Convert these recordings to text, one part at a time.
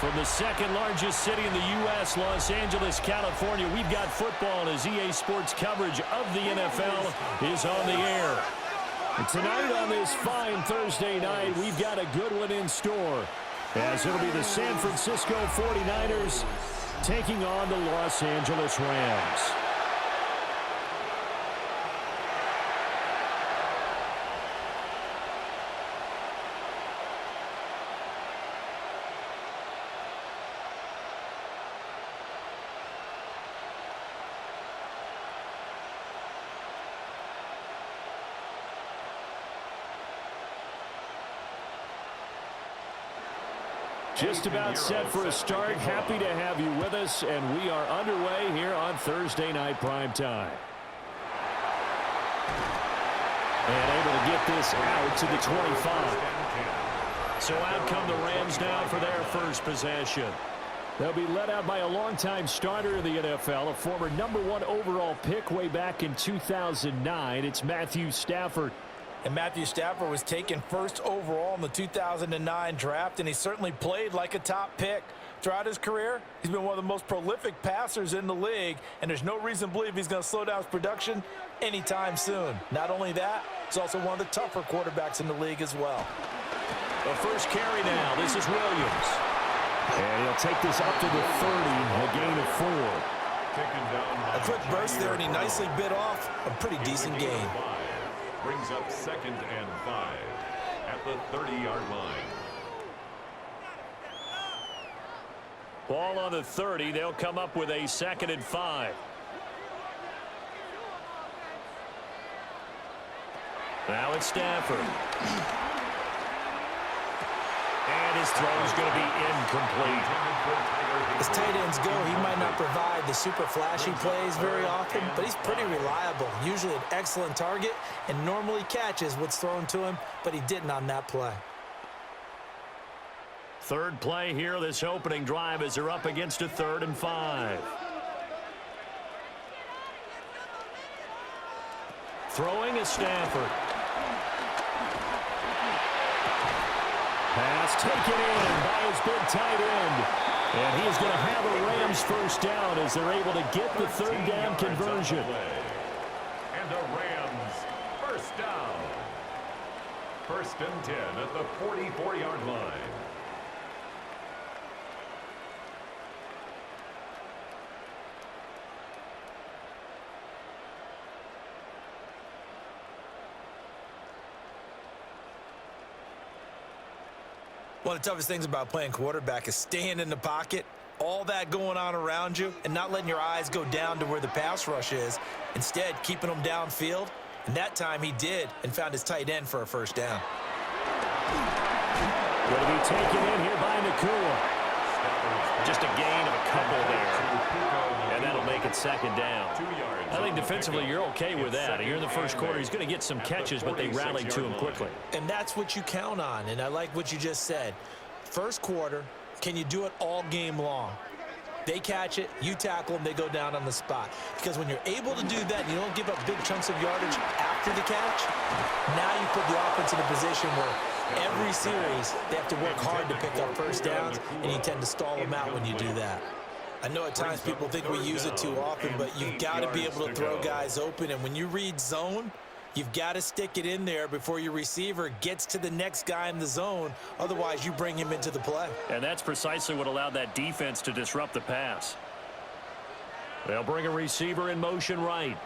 From the second largest city in the U.S., Los Angeles, California, we've got football as EA Sports coverage of the NFL is on the air. And tonight on this fine Thursday night, we've got a good one in store, as it'll be the San Francisco 49ers taking on the Los Angeles Rams. Just about set for a start. Happy to have you with us, and we are underway here on Thursday Night Primetime. And able to get this out to the 25. So out come the Rams now for their first possession. They'll be led out by a longtime starter in the NFL, a former #1 overall pick way back in 2009. It's Matthew Stafford. And Matthew Stafford was taken first overall in the 2009 draft, and he certainly played like a top pick. Throughout his career, he's been one of the most prolific passers in the league, and there's no reason to believe he's going to slow down his production anytime soon. Not only that, he's also one of the tougher quarterbacks in the league as well. The first carry now. This is Williams. And he'll take this up to the 30, a gain of 4. A quick burst there, and he nicely bit off a pretty decent gain. Brings up 2nd and 5 at the 30-yard line. Ball on the 30. They'll come up with a 2nd and 5. Now it's Stafford. And his throw is going to be incomplete. As tight ends go, he might not provide the super flashy plays very often, but he's pretty reliable. Usually an excellent target and normally catches what's thrown to him, but he didn't on that play. Third play here, this opening drive, as they're up against a 3rd and 5. Throwing is Stafford. Pass taken in by his big tight end. And he is going to have a Rams first down as they're able to get the 3rd down conversion. And the Rams first down. 1st and 10 at the 44-yard line. One of the toughest things about playing quarterback is staying in the pocket, all that going on around you, and not letting your eyes go down to where the pass rush is. Instead, keeping them downfield. And that time he did and found his tight end for a first down. Going to be taken in here by Nakua. Just a gain of a couple there. And that'll make it 2nd down. I think defensively you're okay with that. Here in the first quarter, he's going to get some catches, but they rallied to him quickly. And that's what you count on, and I like what you just said. First quarter, can you do it all game long? They catch it, you tackle them, they go down on the spot. Because when you're able to do that, you don't give up big chunks of yardage after the catch, now you put the offense in a position where every series they have to work hard to pick up first downs, and you tend to stall them out when you do that. I know at times people think we use it too often, but you've got to be able to throw guys open. And when you read zone, you've got to stick it in there before your receiver gets to the next guy in the zone. Otherwise, you bring him into the play. And that's precisely what allowed that defense to disrupt the pass. They'll bring a receiver in motion right.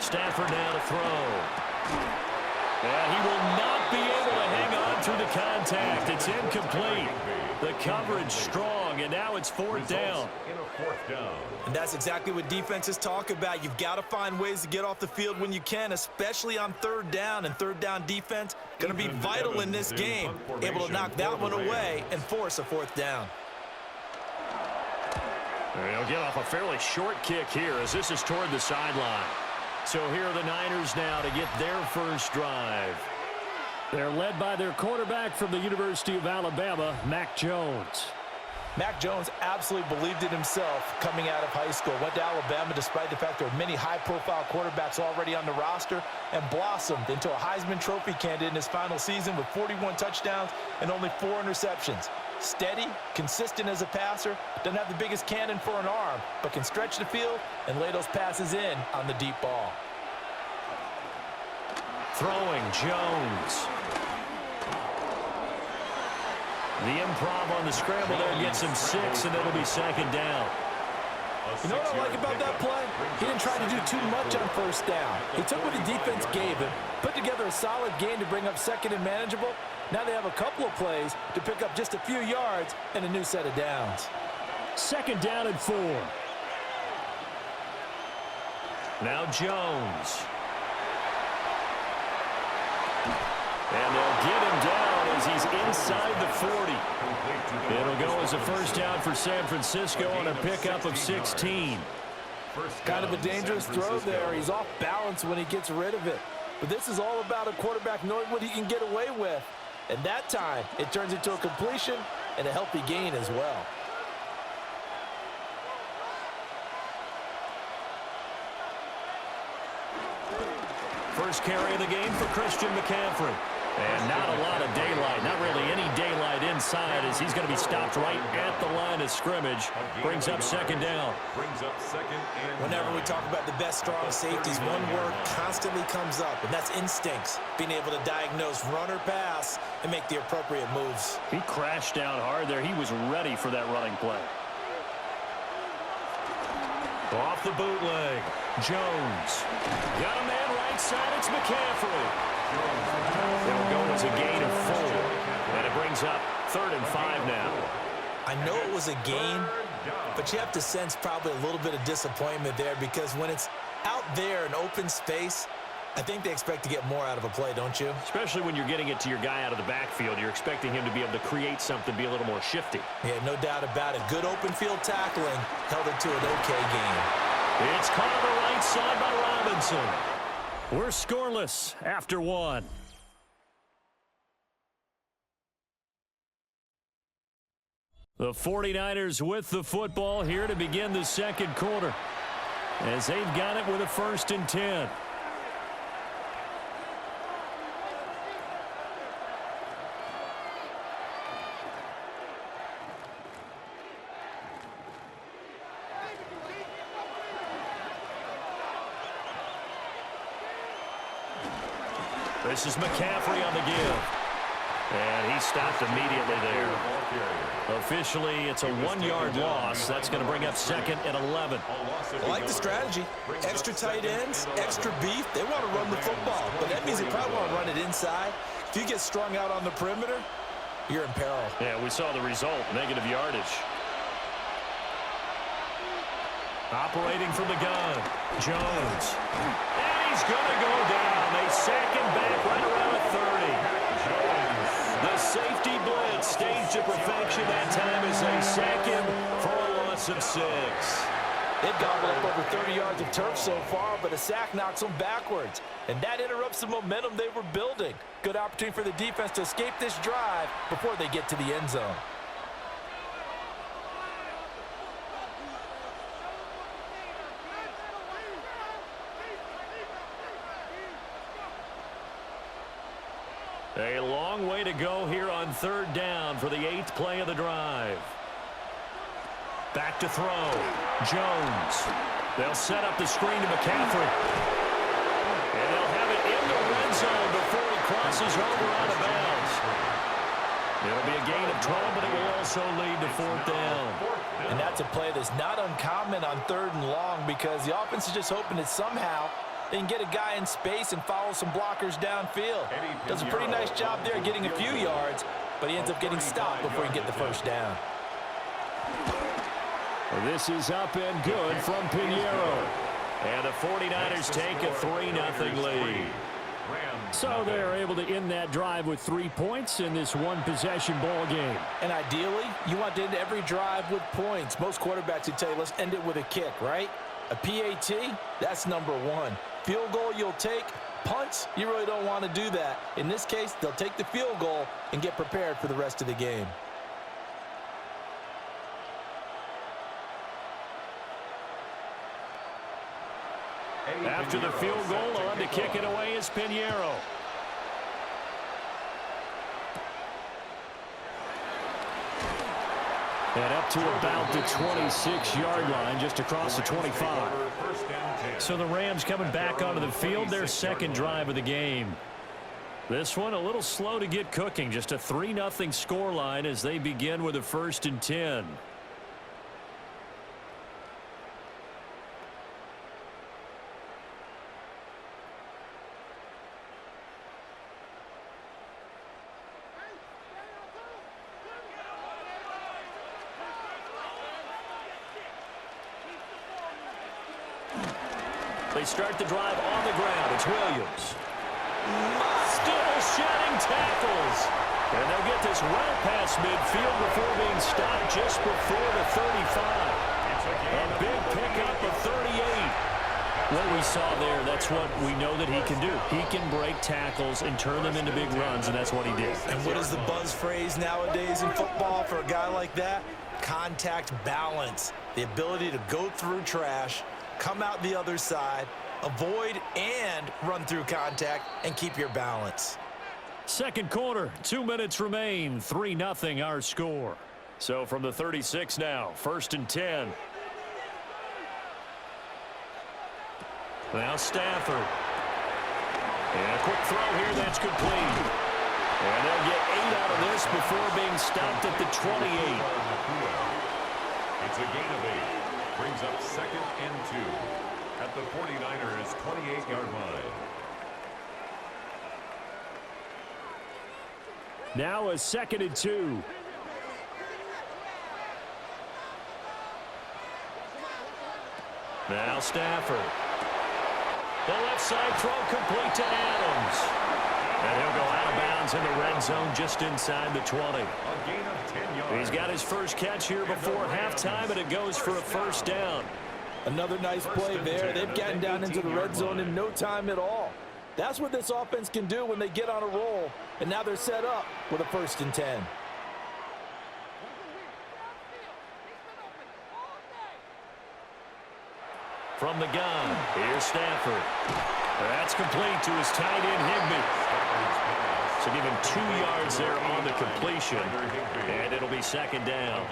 Stafford now to throw. And he will not be able to hang on through the contact. It's incomplete. The coverage strong, and now it's 4th down. And that's exactly what defenses talk about. You've got to find ways to get off the field when you can, especially on 3rd down. And 3rd down defense going to be vital in this game. Able to knock that one away and force a 4th down. They'll get off a fairly short kick here as this is toward the sideline. So here are the Niners now to get their first drive. They're led by their quarterback from the University of Alabama, Mac Jones. Mac Jones absolutely believed in himself coming out of high school. Went to Alabama despite the fact there were many high-profile quarterbacks already on the roster, and blossomed into a Heisman Trophy candidate in his final season with 41 touchdowns and only 4 interceptions. Steady, consistent as a passer, doesn't have the biggest cannon for an arm, but can stretch the field and lay those passes in on the deep ball. Throwing, Jones. The improv on the scramble there gets him 6, and it'll be second down. You know what I like about that play? He didn't try to do too much on first down. He took what the defense gave him, put together a solid game to bring up second and manageable. Now they have a couple of plays to pick up just a few yards and a new set of downs. Second down and 4. Now Jones. And they'll get him down as he's inside the 40. It'll go as a first down for San Francisco on a pickup of 16. Kind of a dangerous throw there. He's off balance when he gets rid of it. But this is all about a quarterback knowing what he can get away with. And that time, it turns into a completion and a healthy gain as well. First carry of the game for Christian McCaffrey. And not a lot of daylight, not really any daylight inside, as he's going to be stopped right at the line of scrimmage. Brings up second down. Whenever we talk about the best strong safeties, one word constantly comes up, and that's instincts. Being able to diagnose run or pass and make the appropriate moves. He crashed down hard there. He was ready for that running play. Off the bootleg. Jones. Got a man right side. It's McCaffrey. It'll go as a gain of 4. And it brings up 3rd and 5 now. I know it was a gain, but you have to sense probably a little bit of disappointment there, because when it's out there in open space, I think they expect to get more out of a play, don't you? Especially when you're getting it to your guy out of the backfield. You're expecting him to be able to create something, be a little more shifty. Yeah, no doubt about it. Good open field tackling held it to an okay game. It's caught on the right side by Robinson. We're scoreless after 1. The 49ers with the football here to begin the second quarter, as they've got it with a 1st and 10. This is McCaffrey on the give. And he stopped immediately there. Officially, it's a 1-yard loss. That's going to bring up 2nd and 11. I like the strategy. Extra tight ends, extra beef. They want to run the football, but that means they probably want to run it inside. If you get strung out on the perimeter, you're in peril. Yeah, we saw the result, negative yardage. Operating from the gun, Jones. And he's going to go down. They sack him back right around the 30. The safety blitz staged to perfection that time as they sack him for a loss of 6. They've gobbled up over 30 yards of turf so far, but a sack knocks them backwards. And that interrupts the momentum they were building. Good opportunity for the defense to escape this drive before they get to the end zone. A long way to go here on 3rd down for the 8th play of the drive. Back to throw. Jones. They'll set up the screen to McCaffrey. And they'll have it in the red zone before he crosses over out of bounds. It'll be a gain of 12, but it will also lead to 4th down. And that's a play that's not uncommon on 3rd and long, because the offense is just hoping that somehow they can get a guy in space and follow some blockers downfield. Does a pretty nice job there getting a few yards, but he ends up getting stopped before he can get the 1st down. This is up and good from Pinheiro. And the 49ers take a 3-0 lead. So they're able to end that drive with 3 points in this one-possession ball game. And ideally, you want to end every drive with points. Most quarterbacks would tell you, let's end it with a kick, right? A PAT, that's number 1. Field goal you'll take. Punts, you really don't want to do that. In this case, they'll take the field goal and get prepared for the rest of the game. After the field goal, on to kick it away is Pinheiro. And up to about the 26-yard line, just across the 25. So the Rams coming back onto the field, their second drive of the game. This one a little slow to get cooking, just a 3-0 scoreline as they begin with a 1st and 10. They start the drive on the ground. It's Williams. Still shedding tackles. And they'll get this well past midfield before being stopped just before the 35. A big pickup of 38. What we saw there, that's what we know that he can do. He can break tackles and turn them into big runs, and that's what he did. And what is the buzz phrase nowadays in football for a guy like that? Contact balance. The ability to go through trash, come out the other side, avoid and run through contact, and keep your balance. Second quarter, 2 minutes remain, 3-0 our score. So from the 36 now, 1st and 10. Now Stafford. And a quick throw here, that's complete. And they'll get 8 out of this before being stopped at the 28. It's a gain of 8. Brings up 2nd and 2 at the 49ers' 28-yard line. Now a 2nd and 2. Now Stafford. The left side throw complete to Adams. And he'll go out of bounds in the red zone just inside the 20. A gain of 10 yards. He's got his first catch here before halftime, and it goes for a 1st down. Another nice play there. They've gotten down into the red zone in no time at all. That's what this offense can do when they get on a roll. And now they're set up with a 1st and 10. From the gun, here's Stafford. That's complete to his tight end, Higbee. So give him 2 yards there on the completion, and it'll be 2nd down.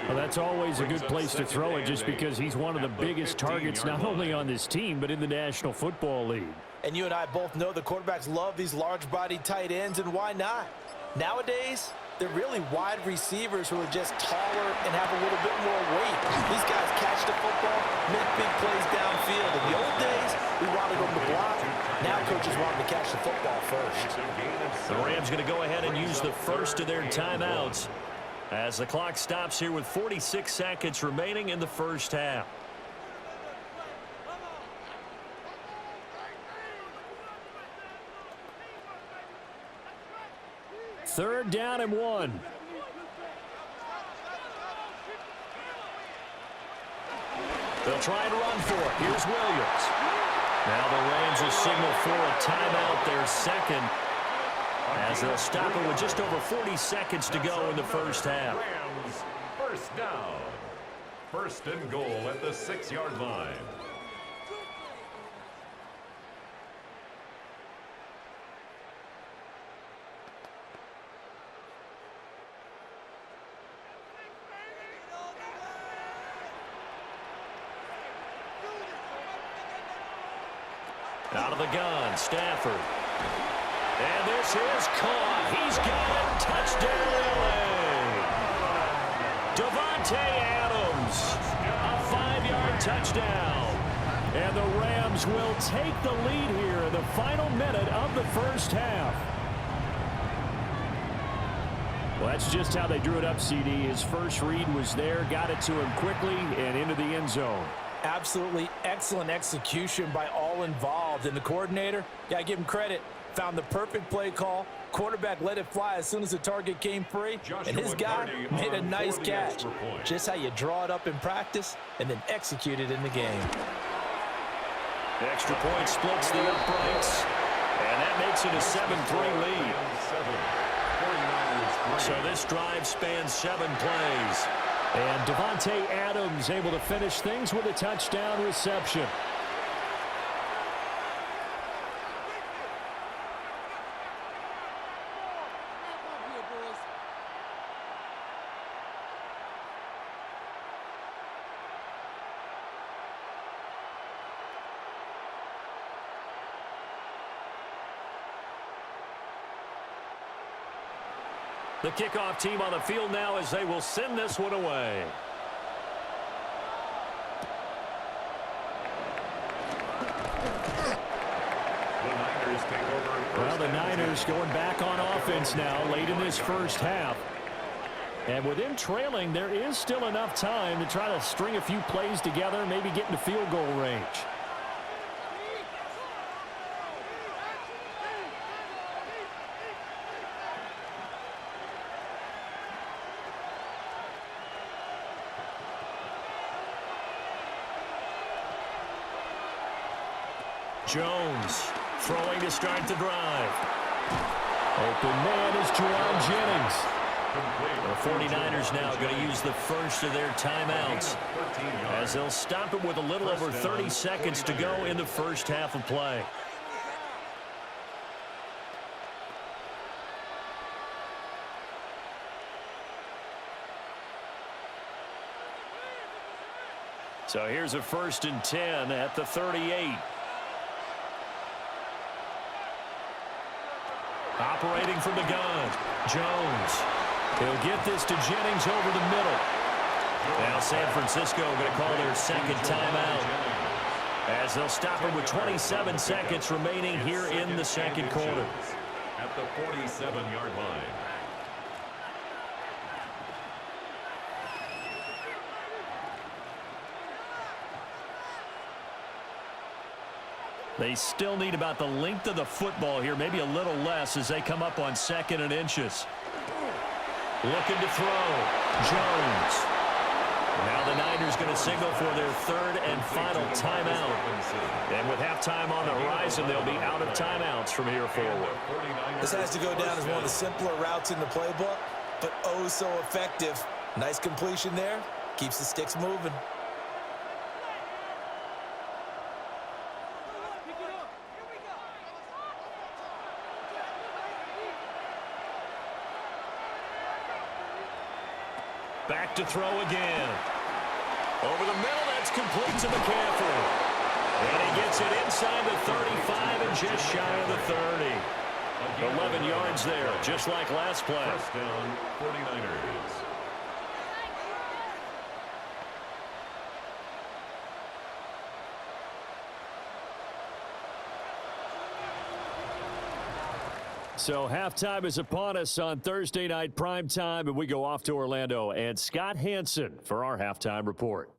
Well, that's always a good place to throw it just because he's one of the biggest targets not only on this team but in the National Football League. And you and I both know the quarterbacks love these large-bodied tight ends, and why not? Nowadays, they're really wide receivers who are just taller and have a little bit more weight. These guys catch the football, make big plays downfield. In the old days, we wanted them to block. Now coaches want them to catch the football first. The Rams going to go ahead and use the first of their timeouts as the clock stops here with 46 seconds remaining in the first half. Third down and 1. They'll try and run for it. Here's Williams. Now the Rams will signal for a timeout, their second, as they'll stop it with just over 40 seconds to go in the first half. Rams, 1st down. 1st and goal at the 6-yard line. Out of the gun, Stafford. And this is caught. He's got it. Touchdown, LA. Davante Adams. A 5-yard touchdown. And the Rams will take the lead here in the final minute of the first half. Well, that's just how they drew it up, CD. His first read was there, got it to him quickly, and into the end zone. Absolutely excellent execution by all involved. And the coordinator, got to give him credit, found the perfect play call. Quarterback let it fly as soon as the target came free. And his guy made a nice catch. Just how you draw it up in practice and then execute it in the game. The extra point splits the uprights. And that makes it a 7-3 lead. So this drive spans 7 plays. And Davante Adams able to finish things with a touchdown reception. The kickoff team on the field now as they will send this one away. Well, the Niners going back on offense now late in this first half. And with them trailing, there is still enough time to try to string a few plays together, maybe get into field goal range. Jones throwing to start the drive. Open man is Juwan Jennings. The 49ers now going to use the first of their timeouts as they'll stop it with a little over 30 seconds to go in the first half of play. So here's a 1st and 10 at the 38. Operating from the gun, Jones. He'll get this to Jennings over the middle. Now San Francisco going to call their second timeout as they'll stop it with 27 seconds remaining here in the second quarter. At the 47-yard line. They still need about the length of the football here, maybe a little less as they come up on 2nd and inches. Looking to throw. Jones. Now the Niners going to signal for their 3rd and final timeout. And with halftime on the horizon, they'll be out of timeouts from here forward. This has to go down as one of the simpler routes in the playbook, but oh so effective. Nice completion there. Keeps the sticks moving. Back to throw again. Over the middle, that's complete to McCaffrey. And he gets it inside the 35 and just shy of the 30. 11 yards there, just like last play. First down, 49ers. So halftime is upon us on Thursday night primetime, and we go off to Orlando. And Scott Hansen for our halftime report.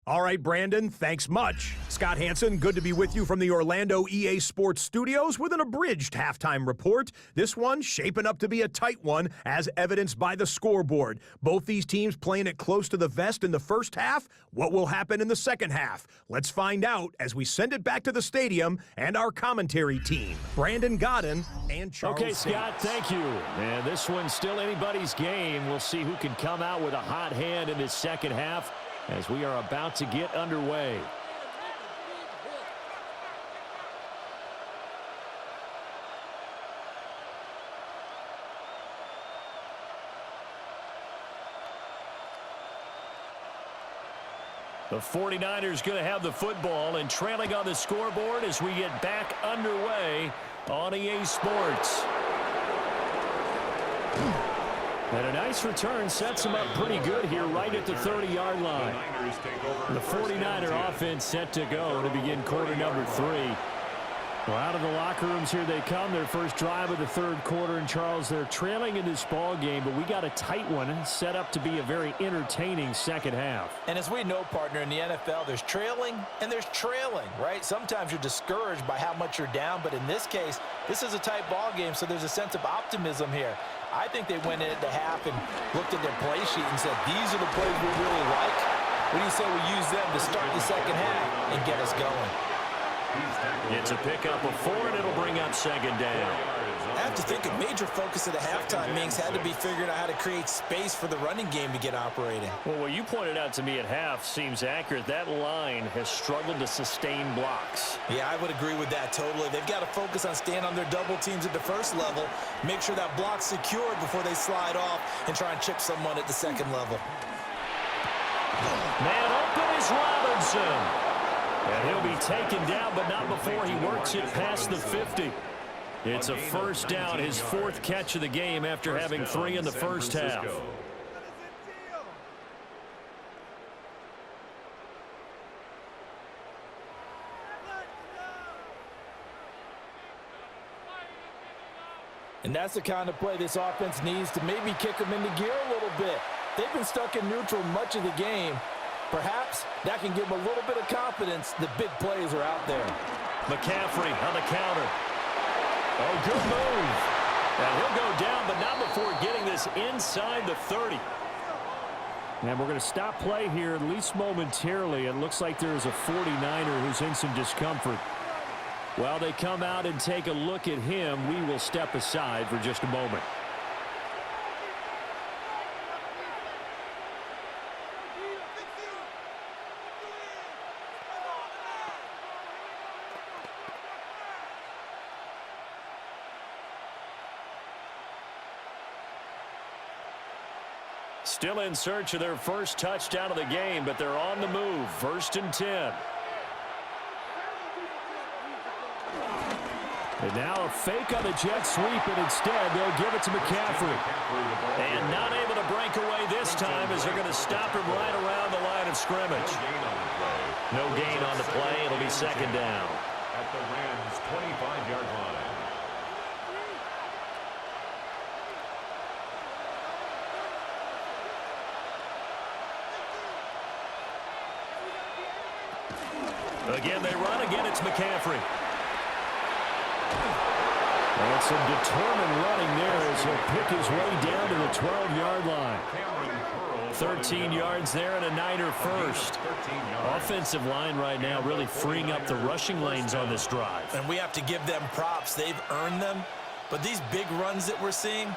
All right, Brandon, thanks much. Scott Hansen, good to be with you from the Orlando EA Sports Studios with an abridged halftime report. This one shaping up to be a tight one, as evidenced by the scoreboard. Both these teams playing it close to the vest in the first half. What will happen in the second half? Let's find out as we send it back to the stadium and our commentary team, Brandon Godden and Charles. Okay, Scott, thank you. And this one's still anybody's game. We'll see who can come out with a hot hand in this second half as we are about to get underway. The 49ers going to have the football and trailing on the scoreboard as we get back underway on EA Sports. And a nice return sets them up pretty good here right at the 30-yard line. The 49er offense set to go to begin quarter number 3. Well, out of the locker rooms here they come, their first drive of the third quarter. And, Charles, they're trailing in this ball game, but we got a tight one set up to be a very entertaining second half. And as we know, partner, in the NFL, there's trailing and there's trailing, right? Sometimes you're discouraged by how much you're down, but in this case, this is a tight ball game, so there's a sense of optimism here. I think they went in at the half and looked at their play sheet and said, these are the plays we really like. What do you say we use them to start the second half and get us going? It's a pickup of 4, and it'll bring up second down. I have to think a major focus at the halftime, Minks, had to be figuring out how to create space for the running game to get operating. Well, what you pointed out to me at half seems accurate. That line has struggled to sustain blocks. Yeah, I would agree with that totally. They've got to focus on staying on their double teams at the first level, make sure that block's secured before they slide off and try and chip someone at the second level. Man open is Robinson. And he'll be taken down, but not before he works it past the 50. It's a first down, his fourth catch of the game after having 3 in the first half. And that's the kind of play this offense needs to maybe kick them into gear a little bit. They've been stuck in neutral much of the game. Perhaps that can give them a little bit of confidence. The big plays are out there. McCaffrey on the counter. Oh, good move. And he'll go down, but not before getting this inside the 30. And we're going to stop play here, at least momentarily. It looks like there's a 49er who's in some discomfort. While they come out and take a look at him, we will step aside for just a moment. Still in search of their first touchdown of the game, but they're on the move. 1st and 10. And now a fake on the jet sweep, and instead they'll give it to McCaffrey. And not able to break away this time as they're going to stop him right around the line of scrimmage. No gain on the play. It'll be 2nd down. At the Rams' 25-yard line. Again, they run. Again, it's McCaffrey. And some determined running there as he'll pick his way down to the 12-yard line. 13 yards there and a Niner first. Offensive line right now really freeing up the rushing lanes on this drive. And we have to give them props. They've earned them. But these big runs that we're seeing,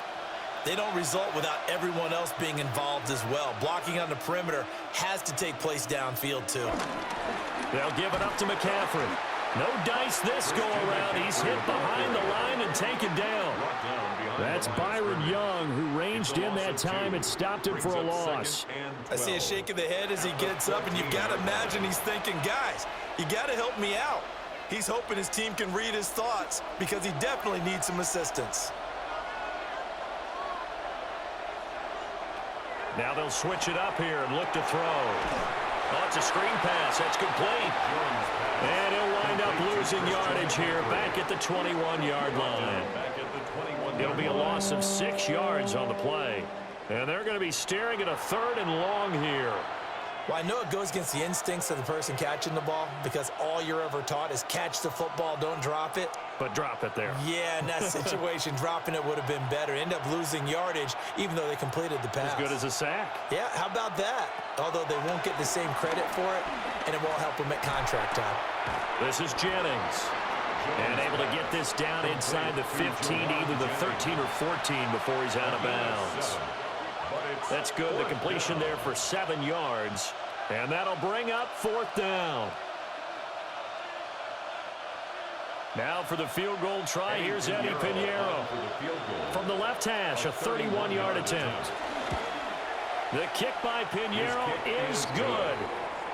they don't result without everyone else being involved as well. Blocking on the perimeter has to take place downfield too. They'll give it up to McCaffrey. No dice this go-around. He's hit behind the line and taken down. That's Byron Young, who ranged in that time and stopped him for a loss. I see a shake of the head as he gets up, and you've got to imagine he's thinking, guys, you got to help me out. He's hoping his team can read his thoughts because he definitely needs some assistance. Now they'll switch it up here and look to throw. Oh, it's a screen pass. That's complete. And he'll wind up losing yardage here back at the 21-yard line. It'll be a loss of 6 yards on the play. And they're going to be staring at a 3rd and long here. Well, I know it goes against the instincts of the person catching the ball because all you're ever taught is catch the football, don't drop it. But drop it there. Yeah, in that situation, dropping it would have been better. End up losing yardage, even though they completed the pass. As good as a sack. Yeah, how about that? Although they won't get the same credit for it, and it won't help them at contract time. This is Jennings. And able to get this down inside the 15, either the 13 or 14 before he's out of bounds. That's good. The completion there for 7 yards. And that'll bring up 4th down. Now for the field goal try, here's Eddie Pinheiro. From the left hash, a 31-yard attempt. The kick by Pinheiro is good.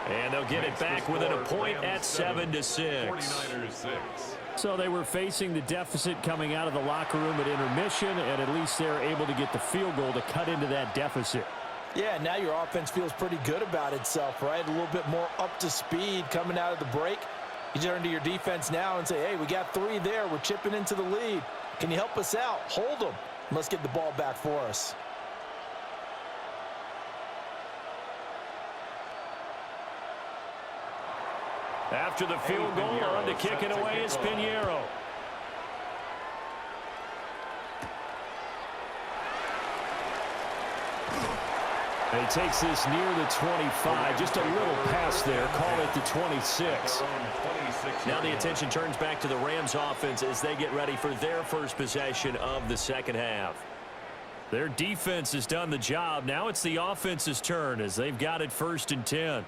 And they'll get it back within a point at 7-6. So they were facing the deficit coming out of the locker room at intermission, and at least they're able to get the field goal to cut into that deficit. Yeah, now your offense feels pretty good about itself, right? A little bit more up to speed coming out of the break. You turn to your defense now and say, hey, we got 3 there. We're chipping into the lead. Can you help us out? Hold them. Let's get the ball back for us. After the field goal, on to kick it away is Pinheiro. And he takes this near the 25. Just a little pass there. Call it the 26. Now the attention turns back to the Rams offense as they get ready for their first possession of the second half. Their defense has done the job. Now it's the offense's turn as they've got it 1st and 10.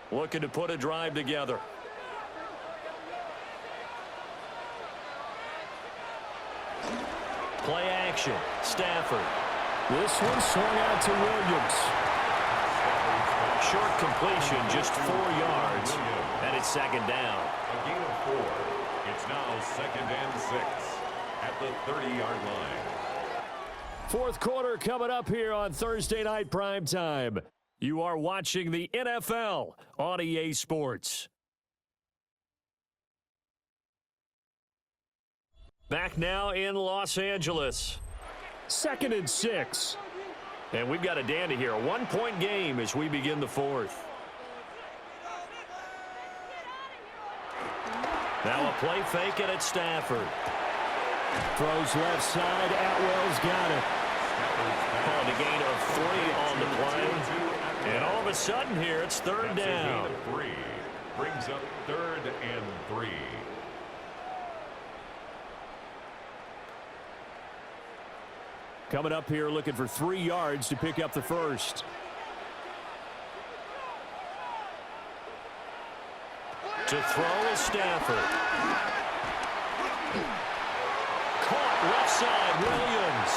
Looking to put a drive together. Play action. Stafford. This one swung out to Williams. Short completion, just 4 yards, and it's second down. A gain of 4. It's now 2nd and 6 at the 30-yard line. Fourth quarter coming up here on Thursday Night Primetime. You are watching the NFL on EA Sports. Back now in Los Angeles. 2nd and 6. And we've got a dandy here. A 1-point game as we begin the fourth. Now a play fake, and it's Stafford. Throws left side. Atwell's got it. Calling a gain of 3 on the play. And all of a sudden here, it's third down. 3. Brings up 3rd and 3. Coming up here looking for 3 yards to pick up the first. To throw is Stafford. Caught left side, Williams.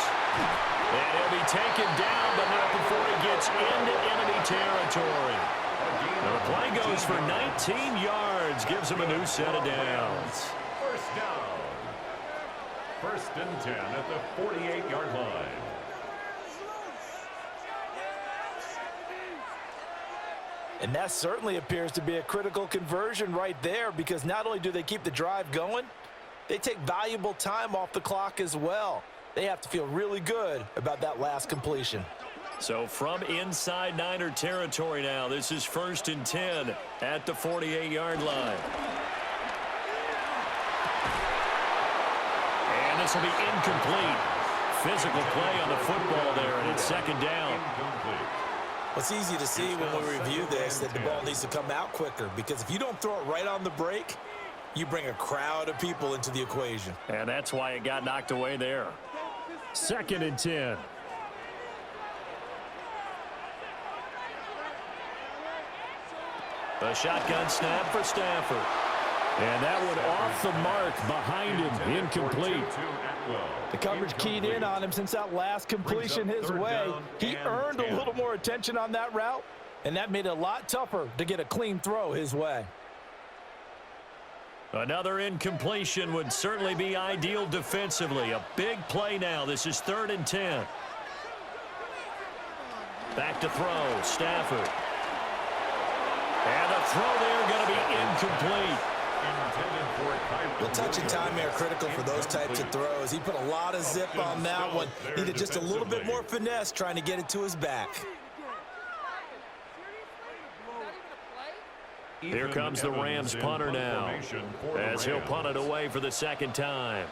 And he'll be taken down, but not before he gets into enemy territory. Now the play goes for 19 yards, gives him a new set of downs. First down. 1st and 10 at the 48-yard line. And that certainly appears to be a critical conversion right there, because not only do they keep the drive going, they take valuable time off the clock as well. They have to feel really good about that last completion. So from inside Niner territory now, this is 1st and 10 at the 48-yard line. And this will be incomplete. Physical play on the football there, and it's 2nd down. It's easy to see when we review this that the ball needs to come out quicker, because if you don't throw it right on the break, you bring a crowd of people into the equation. And that's why it got knocked away there. 2nd and 10. A shotgun snap for Stafford. And that one off the mark behind him, incomplete. The coverage keyed in on him since that last completion his way. He earned a little more attention on that route, and that made it a lot tougher to get a clean throw his way. Another incompletion would certainly be ideal defensively. A big play now. This is 3rd and 10. Back to throw, Stafford. And the throw there going to be incomplete. The touch and timing are critical for those types of throws. He put a lot of zip on that one. Needed just a little bit more finesse trying to get it to his back. Here comes the Rams punter now, as he'll punt it away for the 2nd time.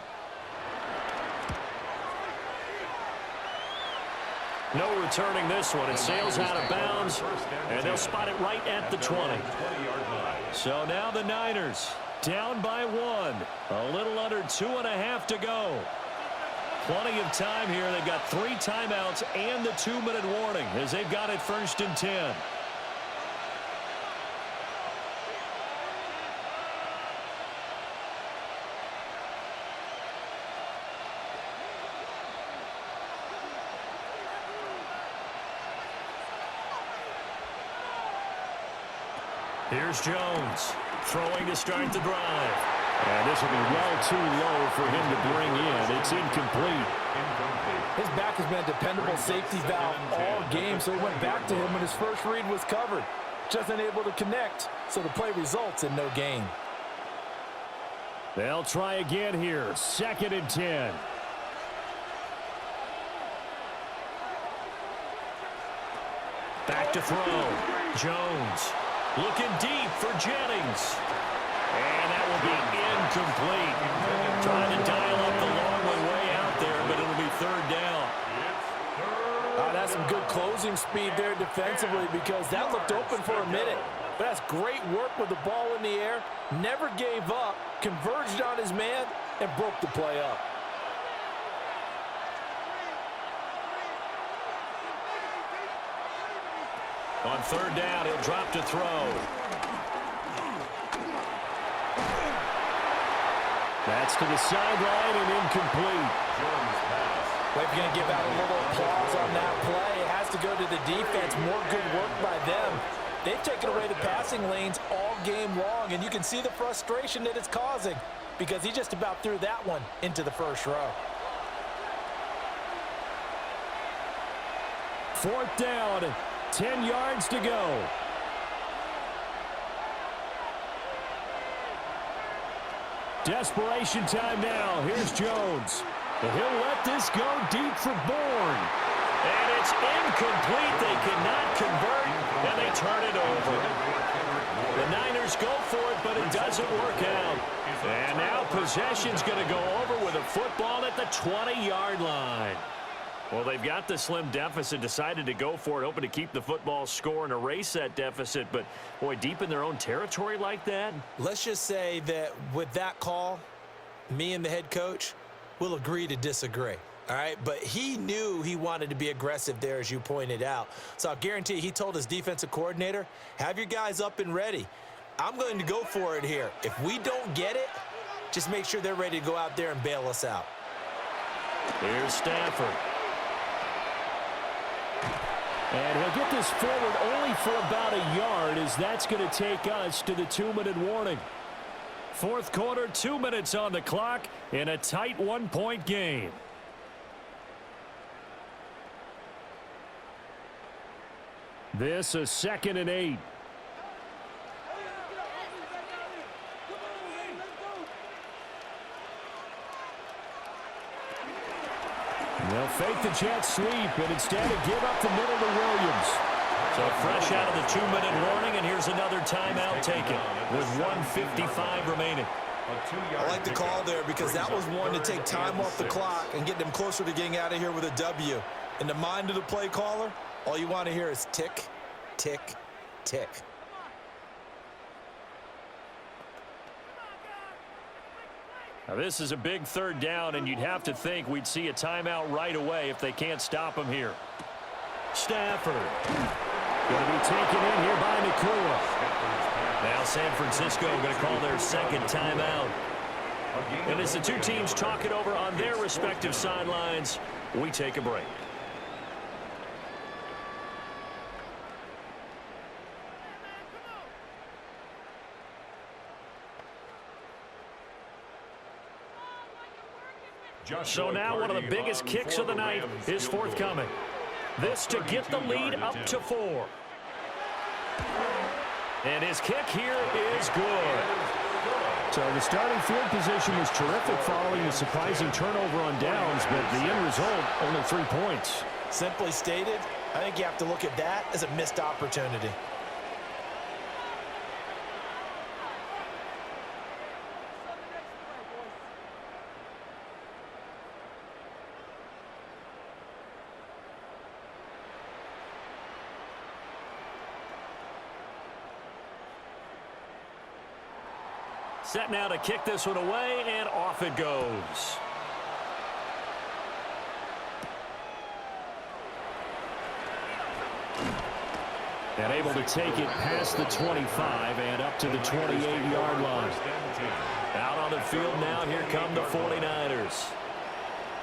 No returning this one. It sails out of bounds, and they'll spot it right at the 20. So now the Niners down by 1. A little under 2.5 to go. Plenty of time here. They've got 3 timeouts and the 2-minute warning as they've got it 1st and 10. Here's Jones throwing to start the drive. And this will be well too low for him to bring in. It's incomplete. His back has been a dependable safety valve all game, so he went back to him when his first read was covered. Just unable to connect, so the play results in no gain. They'll try again here. 2nd and 10. Back to throw. Jones looking deep for Jennings. And that will be incomplete. Trying to dial up the long way out there, but it'll be 3rd down. That's some good closing speed there defensively, because that looked open for a minute. But that's great work with the ball in the air. Never gave up, converged on his man, and broke the play up. On 3rd down, he'll drop to throw. That's to the sideline and incomplete. Well, if you're going to give out a little applause on that play, it has has to go to the defense. More good work by them. They've taken away the passing lanes all game long, and you can see the frustration that it's causing because he just about threw that one into the first row. 4th down, 10 yards to go. Desperation time now. Here's Jones. But he'll let this go deep for Bourne. And it's incomplete. They cannot convert, and they turn it over. The Niners go for it, but it doesn't work out. And now possession's going to go over with a football at the 20-yard line. Well, they've got the slim deficit, decided to go for it, hoping to keep the football score and erase that deficit. But, boy, deep in their own territory like that. Let's just say that with that call, me and the head coach will agree to disagree. All right, but he knew he wanted to be aggressive there, as you pointed out. So I'll guarantee he told his defensive coordinator, have your guys up and ready. I'm going to go for it here. If we don't get it, just make sure they're ready to go out there and bail us out. Here's Stafford. And he'll get this forward only for about a yard, as that's going to take us to the 2-minute warning. 4th quarter, 2 minutes on the clock in a tight 1-point game. This is 2nd and 8. They'll fake the jet sweep, and instead give up the middle to Williams. So fresh out of the 2-minute warning, and here's another timeout taken with 1:55 remaining. I like the call there because that was one to take time off the clock and get them closer to getting out of here with a W. In the mind of the play caller, all you want to hear is tick, tick, tick. Now this is a big 3rd down, and you'd have to think we'd see a timeout right away if they can't stop him here. Stafford. Going to be taken in here by Nakua. Now San Francisco going to call their 2nd timeout. And as the two teams talk it over on their respective sidelines, we take a break. So now one of the biggest kicks of the night is forthcoming. This to get the lead up to 4. And his kick here is good. So the starting field position was terrific following the surprising turnover on downs, but the end result, only 3 points. Simply stated, I think you have to look at that as a missed opportunity. Set now to kick this one away, and off it goes. And able to take it past the 25 and up to the 28-yard line. Out on the field now, here come the 49ers.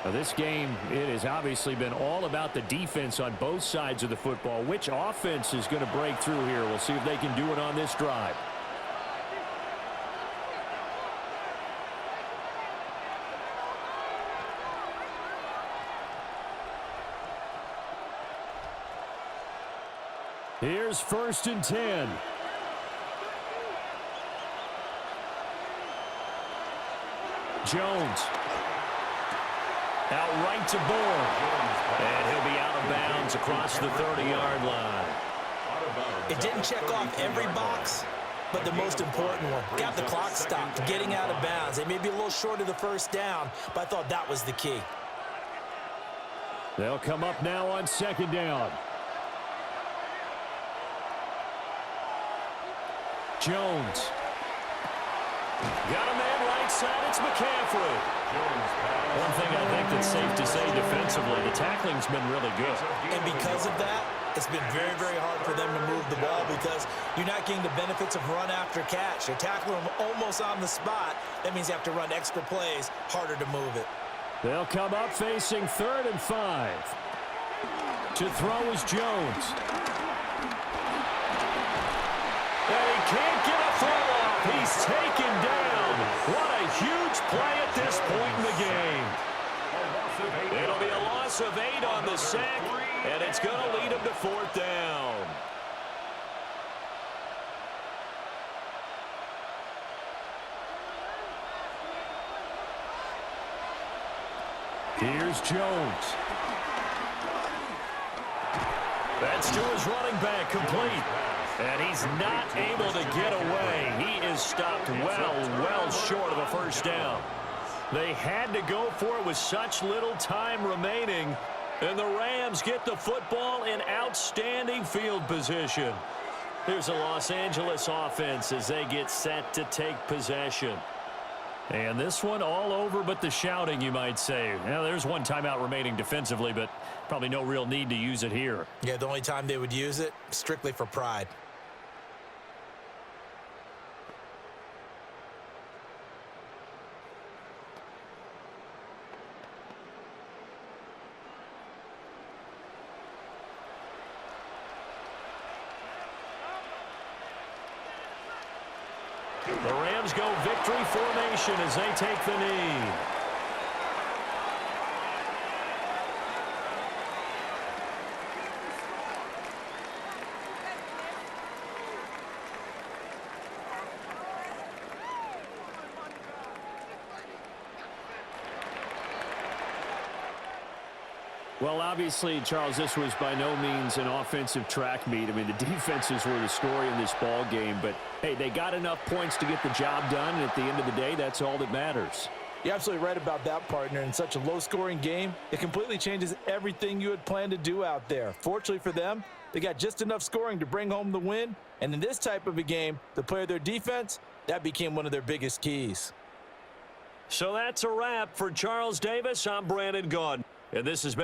Now this game, it has obviously been all about the defense on both sides of the football. Which offense is going to break through here? We'll see if they can do it on this drive. Here's 1st and 10. Jones. Out right to Bourne. And he'll be out of bounds across the 30-yard line. It didn't check off every box, but the most important one. Got the clock stopped, getting out of bounds. They may be a little short of the 1st down, but I thought that was the key. They'll come up now on 2nd down. Jones. Got a man right side. It's McCaffrey. One thing I think that's safe to say defensively, the tackling's been really good. And because of that, it's been very, very hard for them to move the ball because you're not getting the benefits of run after catch. You're tackling them almost on the spot. That means you have to run extra plays, harder to move it. They'll come up facing 3rd and 5. To throw is Jones. And he can't get a throw off. He's taken down. What a huge play at this point in the game. It'll be a loss of 8 on the sack, and it's going to lead him to 4th down. Here's Jones. That's to his running back, complete. And he's not able to get away. He is stopped well short of a 1st down. They had to go for it with such little time remaining. And the Rams get the football in outstanding field position. Here's a Los Angeles offense as they get set to take possession. And this one all over but the shouting, you might say. Now, there's one timeout remaining defensively, but probably no real need to use it here. Yeah, the only time they would use it, strictly for pride. The Rams go victory formation as they take the knee. Well, obviously, Charles, this was by no means an offensive track meet. I mean, the defenses were the story in this ball game, but hey, they got enough points to get the job done, and at the end of the day, that's all that matters. You're absolutely right about that, partner. In such a low-scoring game, it completely changes everything you had planned to do out there. Fortunately for them, they got just enough scoring to bring home the win, and in this type of a game, to play their defense, that became one of their biggest keys. So that's a wrap for Charles Davis. I'm Brandon Gaudin, and this has been